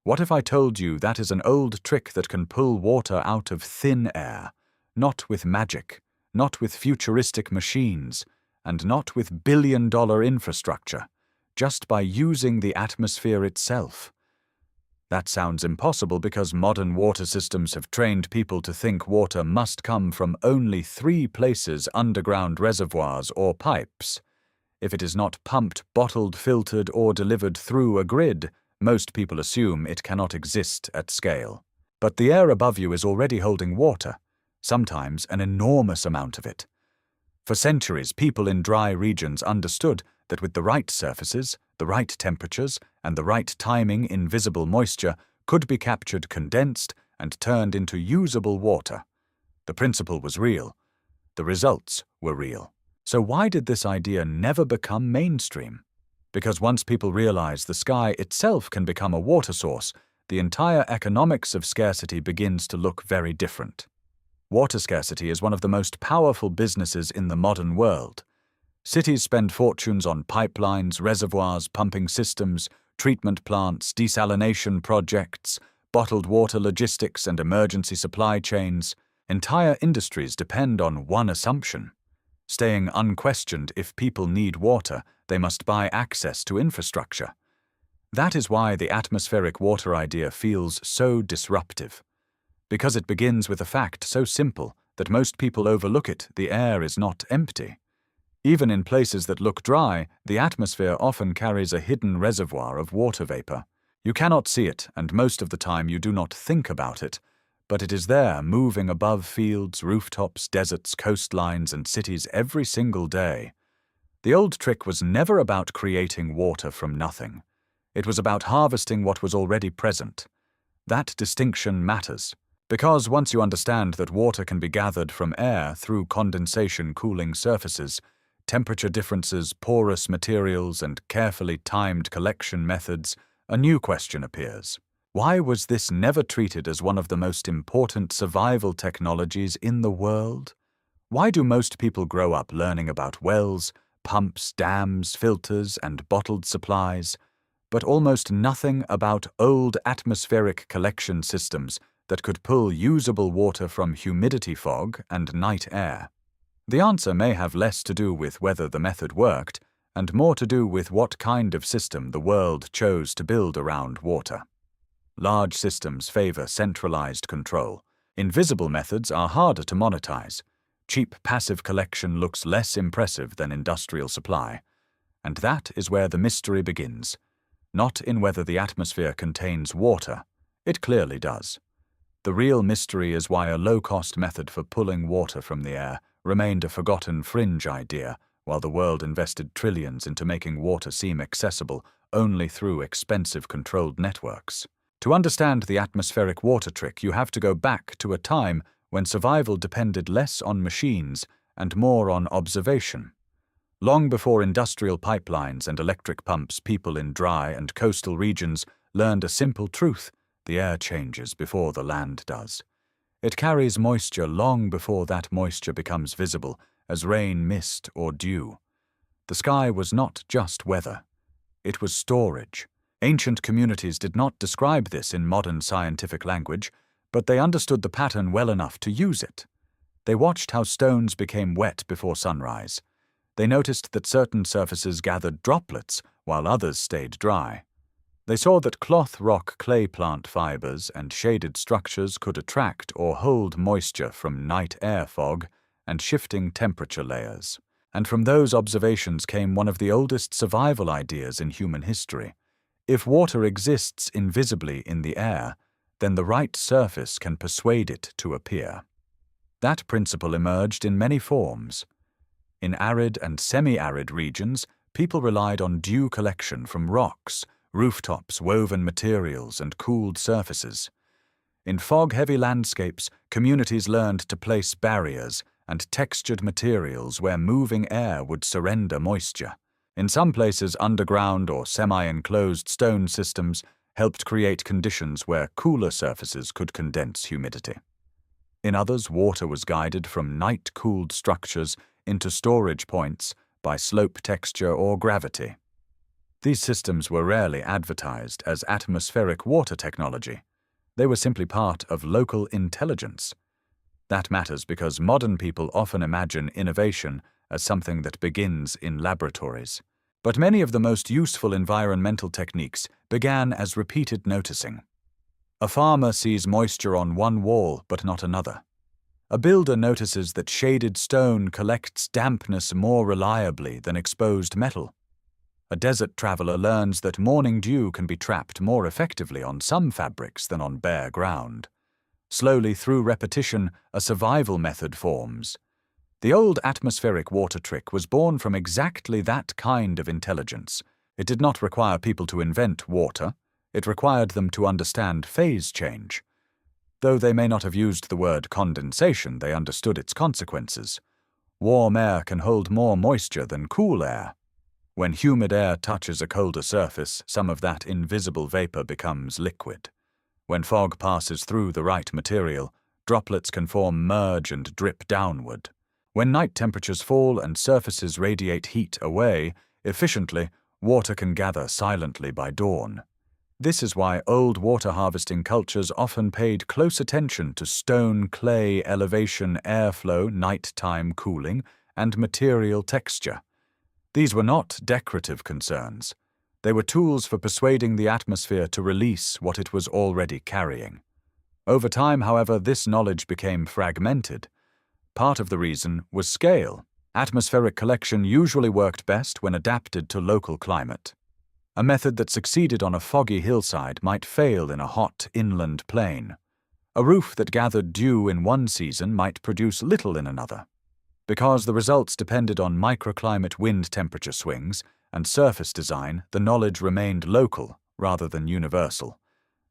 What if I told you that is an old trick that can pull water out of thin air, not with magic, not with futuristic machines, and not with billion-dollar infrastructure, just by using the atmosphere itself? That sounds impossible because modern water systems have trained people to think water must come from only 3 places: underground reservoirs or pipes. If it is not pumped, bottled, filtered, or delivered through a grid, most people assume it cannot exist at scale. But the air above you is already holding water, sometimes an enormous amount of it. For centuries, people in dry regions understood that with the right surfaces, the right temperatures, and the right timing, invisible moisture could be captured, condensed, and turned into usable water. The principle was real. The results were real. So why did this idea never become mainstream? Because once people realize the sky itself can become a water source, the entire economics of scarcity begins to look very different. Water scarcity is one of the most powerful businesses in the modern world. Cities spend fortunes on pipelines, reservoirs, pumping systems, treatment plants, desalination projects, bottled water logistics, and emergency supply chains. Entire industries depend on one assumption: staying unquestioned. If people need water, they must buy access to infrastructure. That is why the atmospheric water idea feels so disruptive. Because it begins with a fact so simple that most people overlook it: the air is not empty. Even in places that look dry, the atmosphere often carries a hidden reservoir of water vapor. You cannot see it, and most of the time you do not think about it, but it is there, moving above fields, rooftops, deserts, coastlines, and cities every single day. The old trick was never about creating water from nothing. It was about harvesting what was already present. That distinction matters, because once you understand that water can be gathered from air through condensation, cooling surfaces, temperature differences, porous materials, and carefully timed collection methods, a new question appears. Why was this never treated as one of the most important survival technologies in the world? Why do most people grow up learning about wells, pumps, dams, filters, and bottled supplies, but almost nothing about old atmospheric collection systems that could pull usable water from humidity fog and night air? The answer may have less to do with whether the method worked, and more to do with what kind of system the world chose to build around water. Large systems favor centralized control. Invisible methods are harder to monetize. Cheap passive collection looks less impressive than industrial supply. And that is where the mystery begins. Not in whether the atmosphere contains water. It clearly does. The real mystery is why a low-cost method for pulling water from the air remained a forgotten fringe idea, while the world invested trillions into making water seem accessible only through expensive controlled networks. To understand the atmospheric water trick, you have to go back to a time when survival depended less on machines and more on observation. Long before industrial pipelines and electric pumps, people in dry and coastal regions learned a simple truth: the air changes before the land does. It carries moisture long before that moisture becomes visible as rain, mist, or dew. The sky was not just weather. It was storage. Ancient communities did not describe this in modern scientific language, but they understood the pattern well enough to use it. They watched how stones became wet before sunrise. They noticed that certain surfaces gathered droplets while others stayed dry. They saw that cloth, rock, clay plant fibers, and shaded structures could attract or hold moisture from night air fog and shifting temperature layers. And from those observations came one of the oldest survival ideas in human history. If water exists invisibly in the air, then the right surface can persuade it to appear. That principle emerged in many forms. In arid and semi-arid regions, people relied on dew collection from rocks, rooftops, woven materials, and cooled surfaces. In fog-heavy landscapes, communities learned to place barriers and textured materials where moving air would surrender moisture. In some places, underground or semi-enclosed stone systems helped create conditions where cooler surfaces could condense humidity. In others, water was guided from night-cooled structures into storage points by slope texture or gravity. These systems were rarely advertised as atmospheric water technology. They were simply part of local intelligence. That matters because modern people often imagine innovation as something that begins in laboratories. But many of the most useful environmental techniques began as repeated noticing. A farmer sees moisture on one wall but not another. A builder notices that shaded stone collects dampness more reliably than exposed metal. A desert traveler learns that morning dew can be trapped more effectively on some fabrics than on bare ground. Slowly, through repetition, a survival method forms. The old atmospheric water trick was born from exactly that kind of intelligence. It did not require people to invent water. It required them to understand phase change. Though they may not have used the word condensation, they understood its consequences. Warm air can hold more moisture than cool air. When humid air touches a colder surface, some of that invisible vapor becomes liquid. When fog passes through the right material, droplets can form, merge, and drip downward. When night temperatures fall and surfaces radiate heat away, efficiently, water can gather silently by dawn. This is why old water harvesting cultures often paid close attention to stone, clay, elevation, airflow, nighttime cooling, and material texture. These were not decorative concerns. They were tools for persuading the atmosphere to release what it was already carrying. Over time, however, this knowledge became fragmented. Part of the reason was scale. Atmospheric collection usually worked best when adapted to local climate. A method that succeeded on a foggy hillside might fail in a hot inland plain. A roof that gathered dew in one season might produce little in another. Because the results depended on microclimate wind temperature swings and surface design, the knowledge remained local rather than universal.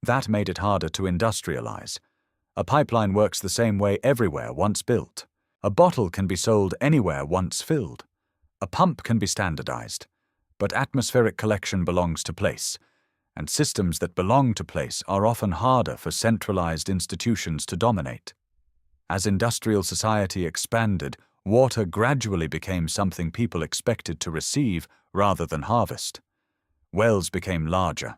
That made it harder to industrialize. A pipeline works the same way everywhere once built. A bottle can be sold anywhere once filled. A pump can be standardized. But atmospheric collection belongs to place, and systems that belong to place are often harder for centralized institutions to dominate. As industrial society expanded, water gradually became something people expected to receive rather than harvest. Wells became larger.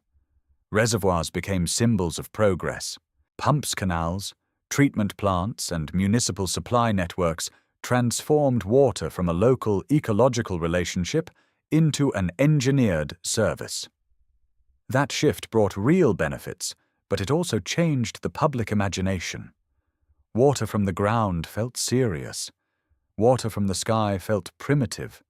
Reservoirs became symbols of progress. Pumps, canals, treatment plants, and municipal supply networks transformed water from a local ecological relationship into an engineered service. That shift brought real benefits, but it also changed the public imagination. Water from the ground felt serious. Water from the sky felt primitive.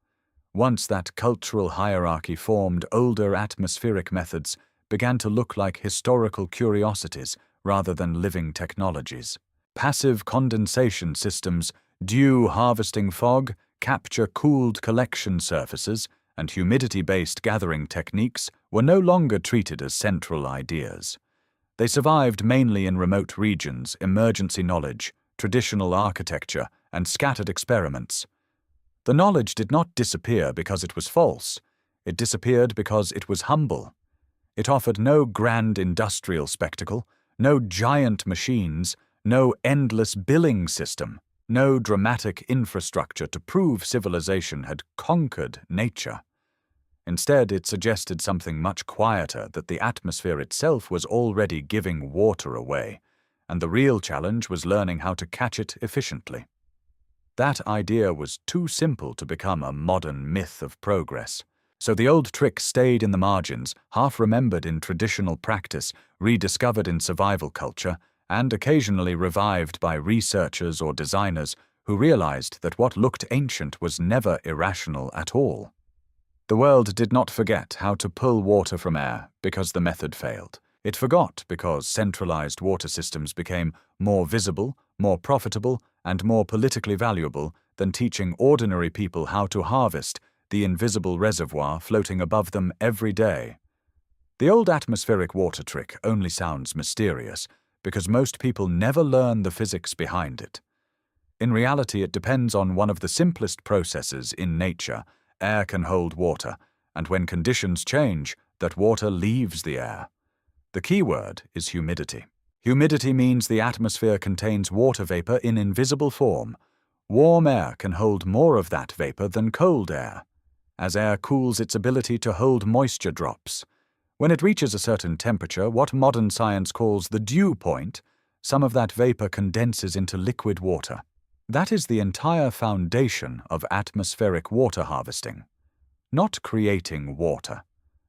Once that cultural hierarchy formed, older atmospheric methods began to look like historical curiosities rather than living technologies. Passive condensation systems, dew harvesting fog, capture-cooled collection surfaces, and humidity-based gathering techniques were no longer treated as central ideas. They survived mainly in remote regions, emergency knowledge, traditional architecture, and scattered experiments. The knowledge did not disappear because it was false. It disappeared because it was humble. It offered no grand industrial spectacle, no giant machines, no endless billing system, no dramatic infrastructure to prove civilization had conquered nature. Instead, it suggested something much quieter, that the atmosphere itself was already giving water away, and the real challenge was learning how to catch it efficiently. That idea was too simple to become a modern myth of progress. So the old trick stayed in the margins, half remembered in traditional practice, rediscovered in survival culture, and occasionally revived by researchers or designers who realized that what looked ancient was never irrational at all. The world did not forget how to pull water from air because the method failed. It forgot because centralized water systems became more visible, more profitable, and more politically valuable than teaching ordinary people how to harvest the invisible reservoir floating above them every day. The old atmospheric water trick only sounds mysterious because most people never learn the physics behind it. In reality, it depends on one of the simplest processes in nature. Air can hold water, and when conditions change, that water leaves the air. The key word is humidity. Humidity means the atmosphere contains water vapor in invisible form. Warm air can hold more of that vapor than cold air. as air cools its ability to hold moisture drops. When it reaches a certain temperature, what modern science calls the dew point, some of that vapor condenses into liquid water. That is the entire foundation of atmospheric water harvesting. Not creating water,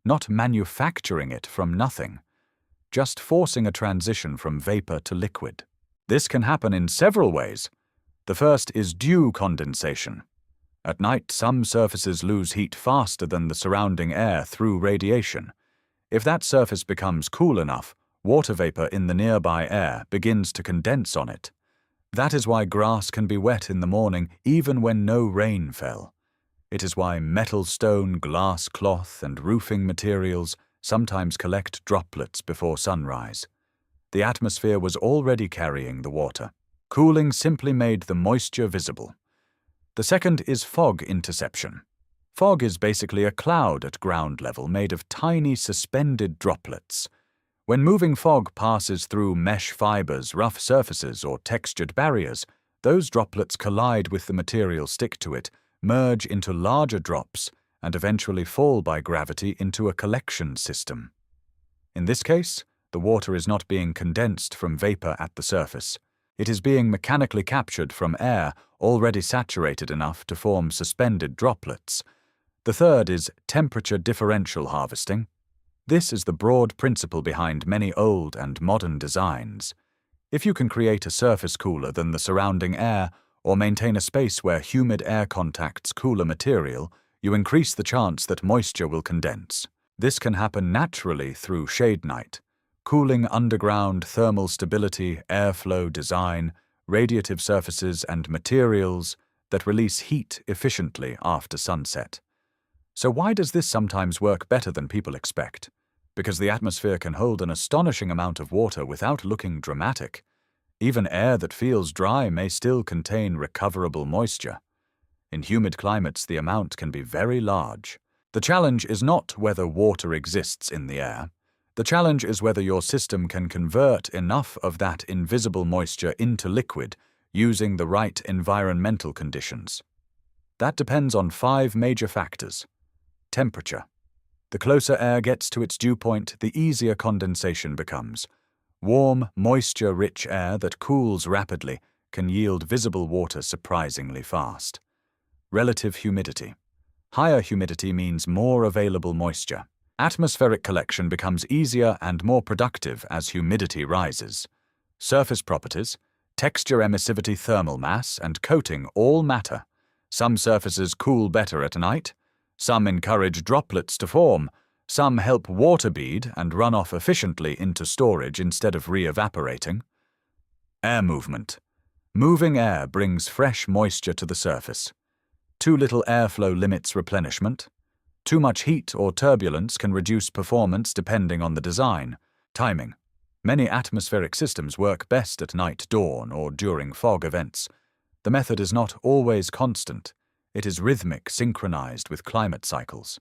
not manufacturing it from nothing, just forcing a transition from vapor to liquid. This can happen in several ways. The first is dew condensation. At night, some surfaces lose heat faster than the surrounding air through radiation. If that surface becomes cool enough, water vapor in the nearby air begins to condense on it. That is why grass can be wet in the morning even when no rain fell. It is why metal, stone, glass, cloth, and roofing materials sometimes collect droplets before sunrise. The atmosphere was already carrying the water. Cooling simply made the moisture visible. The second is fog interception. Fog is basically a cloud at ground level made of tiny suspended droplets. When moving fog passes through mesh fibers, rough surfaces, or textured barriers, those droplets collide with the material stick to it, merge into larger drops, and eventually fall by gravity into a collection system. In this case, the water is not being condensed from vapor at the surface. It is being mechanically captured from air already saturated enough to form suspended droplets. The third is temperature differential harvesting. This is the broad principle behind many old and modern designs. If you can create a surface cooler than the surrounding air, or maintain a space where humid air contacts cooler material, you increase the chance that moisture will condense. This can happen naturally through shade night, cooling underground thermal stability, airflow design, radiative surfaces, and materials that release heat efficiently after sunset. So why does this sometimes work better than people expect? Because the atmosphere can hold an astonishing amount of water without looking dramatic. Even air that feels dry may still contain recoverable moisture. In humid climates, the amount can be very large. The challenge is not whether water exists in the air. The challenge is whether your system can convert enough of that invisible moisture into liquid using the right environmental conditions. That depends on 5 major factors. Temperature. The closer air gets to its dew point, the easier condensation becomes. Warm, moisture-rich air that cools rapidly can yield visible water surprisingly fast. Relative humidity. Higher humidity means more available moisture. Atmospheric collection becomes easier and more productive as humidity rises. Surface properties, texture, emissivity, thermal mass, and coating all matter. Some surfaces cool better at night. Some encourage droplets to form. Some help water bead and run off efficiently into storage instead of re-evaporating. Air movement. Moving air brings fresh moisture to the surface. Too little airflow limits replenishment. Too much heat or turbulence can reduce performance depending on the design. Timing. Many atmospheric systems work best at night dawn or during fog events. The method is not always constant. It is rhythmic, synchronized with climate cycles.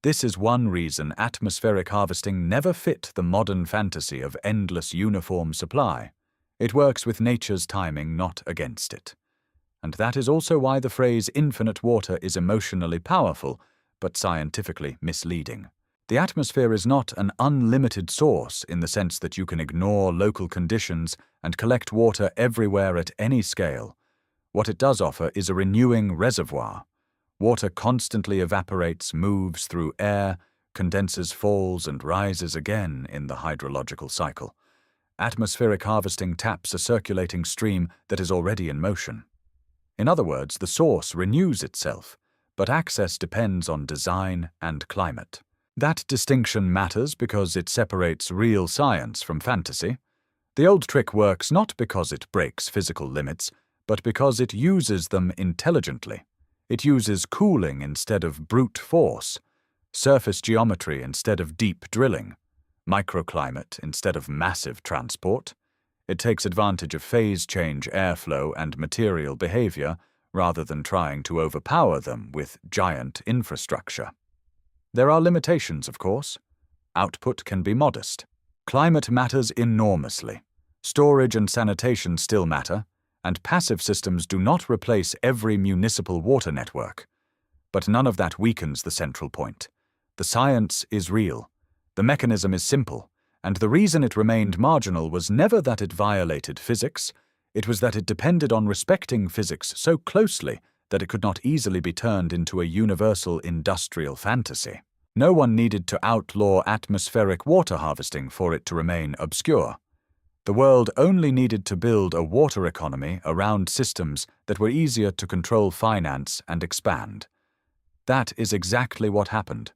This is one reason atmospheric harvesting never fit the modern fantasy of endless uniform supply. It works with nature's timing, not against it. And that is also why the phrase infinite water is emotionally powerful, but scientifically misleading. The atmosphere is not an unlimited source in the sense that you can ignore local conditions and collect water everywhere at any scale. What it does offer is a renewing reservoir. Water constantly evaporates, moves through air, condenses, falls, and rises again in the hydrological cycle. Atmospheric harvesting taps a circulating stream that is already in motion. In other words, the source renews itself, but access depends on design and climate. That distinction matters because it separates real science from fantasy. The old trick works not because it breaks physical limits, but because it uses them intelligently. It uses cooling instead of brute force, surface geometry instead of deep drilling, microclimate instead of massive transport. It takes advantage of phase change, airflow, and material behavior rather than trying to overpower them with giant infrastructure. There are limitations, of course. Output can be modest. Climate matters enormously. Storage and sanitation still matter, and passive systems do not replace every municipal water network. But none of that weakens the central point. The science is real. The mechanism is simple. And the reason it remained marginal was never that it violated physics. It was that it depended on respecting physics so closely that it could not easily be turned into a universal industrial fantasy. No one needed to outlaw atmospheric water harvesting for it to remain obscure. The world only needed to build a water economy around systems that were easier to control, finance, and expand. That is exactly what happened.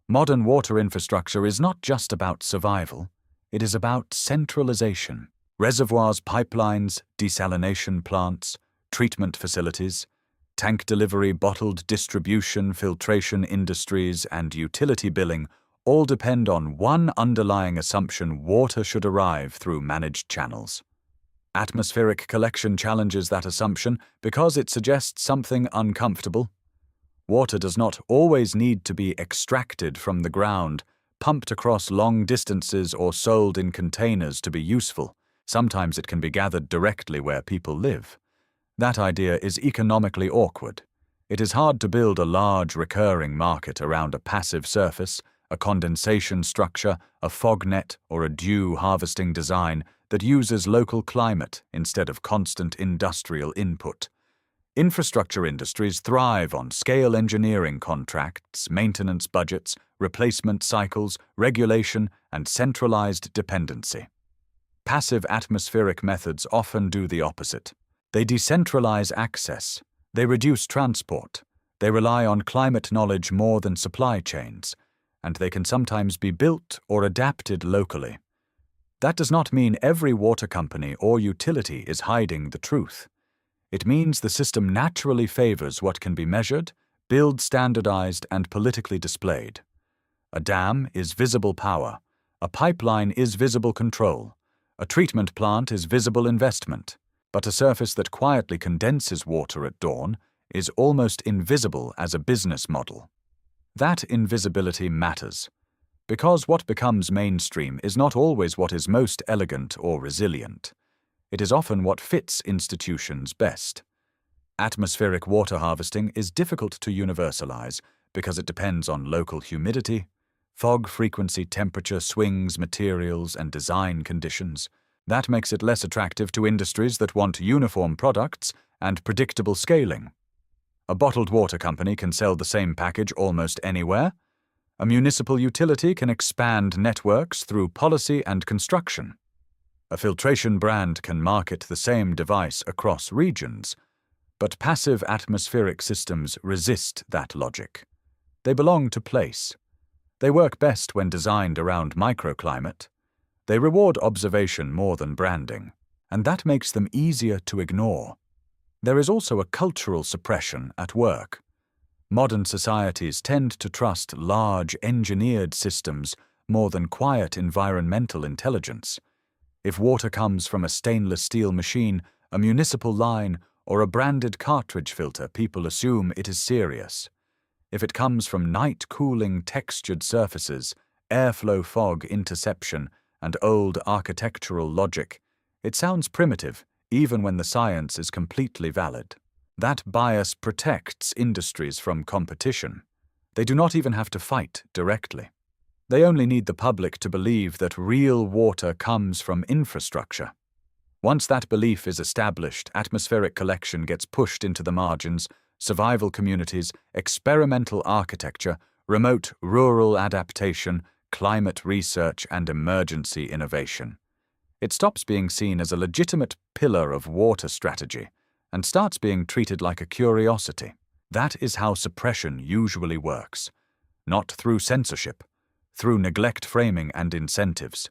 Modern water infrastructure is not just about survival, it is about centralization. Reservoirs, pipelines, desalination plants, treatment facilities, tank delivery, bottled distribution, filtration industries, and utility billing all depend on one underlying assumption: water should arrive through managed channels. Atmospheric collection challenges that assumption because it suggests something uncomfortable. Water does not always need to be extracted from the ground, pumped across long distances, or sold in containers to be useful. Sometimes it can be gathered directly where people live. That idea is economically awkward. It is hard to build a large recurring market around a passive surface, a condensation structure, a fog net, or a dew harvesting design that uses local climate instead of constant industrial input. Infrastructure industries thrive on scale engineering contracts, maintenance budgets, replacement cycles, regulation, and centralized dependency. Passive atmospheric methods often do the opposite. They decentralize access. They reduce transport. They rely on climate knowledge more than supply chains, and they can sometimes be built or adapted locally. That does not mean every water company or utility is hiding the truth. It means the system naturally favors what can be measured, built, standardized, and politically displayed. A dam is visible power. A pipeline is visible control. A treatment plant is visible investment. But a surface that quietly condenses water at dawn is almost invisible as a business model. That invisibility matters, because what becomes mainstream is not always what is most elegant or resilient. It is often what fits institutions best. Atmospheric water harvesting is difficult to universalize because it depends on local humidity, fog frequency, temperature swings, materials, and design conditions. That makes it less attractive to industries that want uniform products and predictable scaling. A bottled water company can sell the same package almost anywhere. A municipal utility can expand networks through policy and construction. A filtration brand can market the same device across regions. But passive atmospheric systems resist that logic. They belong to place. They work best when designed around microclimate. They reward observation more than branding, and that makes them easier to ignore. There is also a cultural suppression at work. Modern societies tend to trust large, engineered systems more than quiet environmental intelligence. If water comes from a stainless steel machine, a municipal line, or a branded cartridge filter, people assume it is serious. If it comes from night-cooling textured surfaces, airflow fog interception, and old architectural logic, it sounds primitive even when the science is completely valid. That bias protects industries from competition. They do not even have to fight directly. They only need the public to believe that real water comes from infrastructure. Once that belief is established, atmospheric collection gets pushed into the margins, survival communities, experimental architecture, remote rural adaptation, climate research, and emergency innovation. It stops being seen as a legitimate pillar of water strategy and starts being treated like a curiosity. That is how suppression usually works. Not through censorship, through neglect framing and incentives.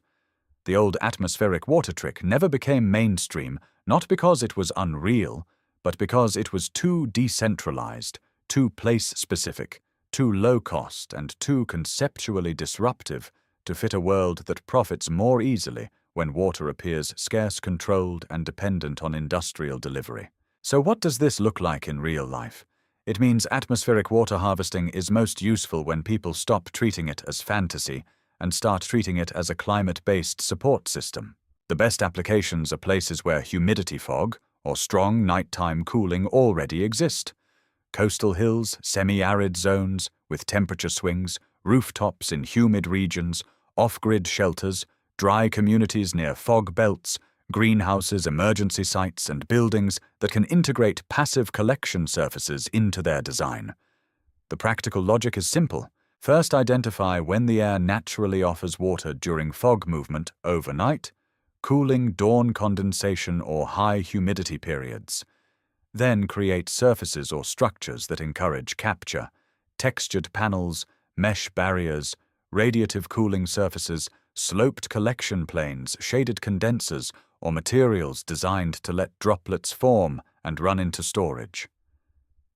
The old atmospheric water trick never became mainstream, not because it was unreal, but because it was too decentralized, too place-specific, too low-cost, and too conceptually disruptive to fit a world that profits more easily when water appears scarce, controlled, and dependent on industrial delivery. So what does this look like in real life? It means atmospheric water harvesting is most useful when people stop treating it as fantasy and start treating it as a climate-based support system. The best applications are places where humidity fog or strong nighttime cooling already exist. coastal hills, semi-arid zones with temperature swings, rooftops in humid regions, off-grid shelters, dry communities near fog belts, greenhouses, emergency sites, and buildings that can integrate passive collection surfaces into their design. The practical logic is simple. First, identify when the air naturally offers water during fog movement overnight, cooling, dawn condensation, or high humidity periods. Then create surfaces or structures that encourage capture, textured panels, mesh barriers, radiative cooling surfaces, sloped collection planes, shaded condensers, or materials designed to let droplets form and run into storage.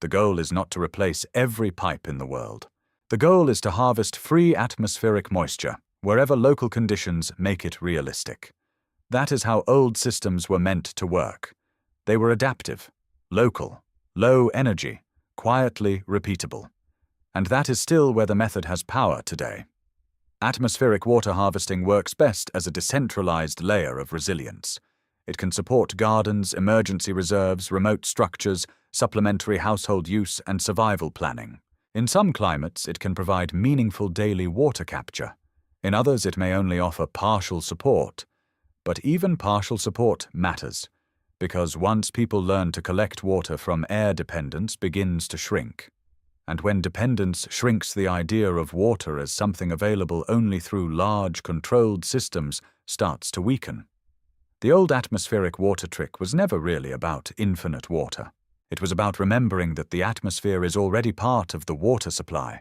The goal is not to replace every pipe in the world. The goal is to harvest free atmospheric moisture wherever local conditions make it realistic. That is how old systems were meant to work. They were adaptive, local, low energy, quietly repeatable. And that is still where the method has power today. Atmospheric water harvesting works best as a decentralized layer of resilience. It can support gardens, emergency reserves, remote structures, supplementary household use, and survival planning. In some climates, it can provide meaningful daily water capture. In others, it may only offer partial support. But even partial support matters, because once people learn to collect water from air, dependence begins to shrink. And when dependence shrinks, the idea of water as something available only through large, controlled systems starts to weaken. The old atmospheric water trick was never really about infinite water. It was about remembering that the atmosphere is already part of the water supply.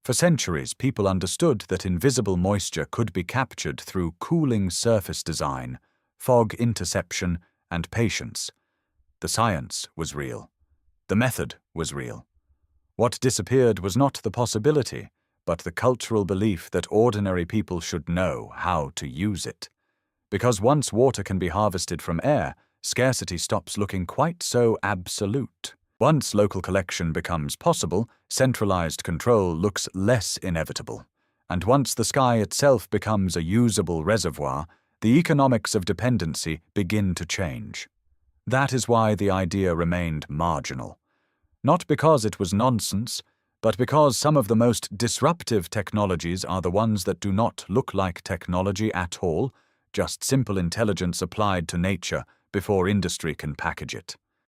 For centuries, people understood that invisible moisture could be captured through cooling surface design, fog interception, and patience. The science was real. The method was real. What disappeared was not the possibility, but the cultural belief that ordinary people should know how to use it. Because once water can be harvested from air, scarcity stops looking quite so absolute. Once local collection becomes possible, centralized control looks less inevitable. And once the sky itself becomes a usable reservoir, the economics of dependency begin to change. That is why the idea remained marginal. Not because it was nonsense, but because some of the most disruptive technologies are the ones that do not look like technology at all, just simple intelligence applied to nature before industry can package it.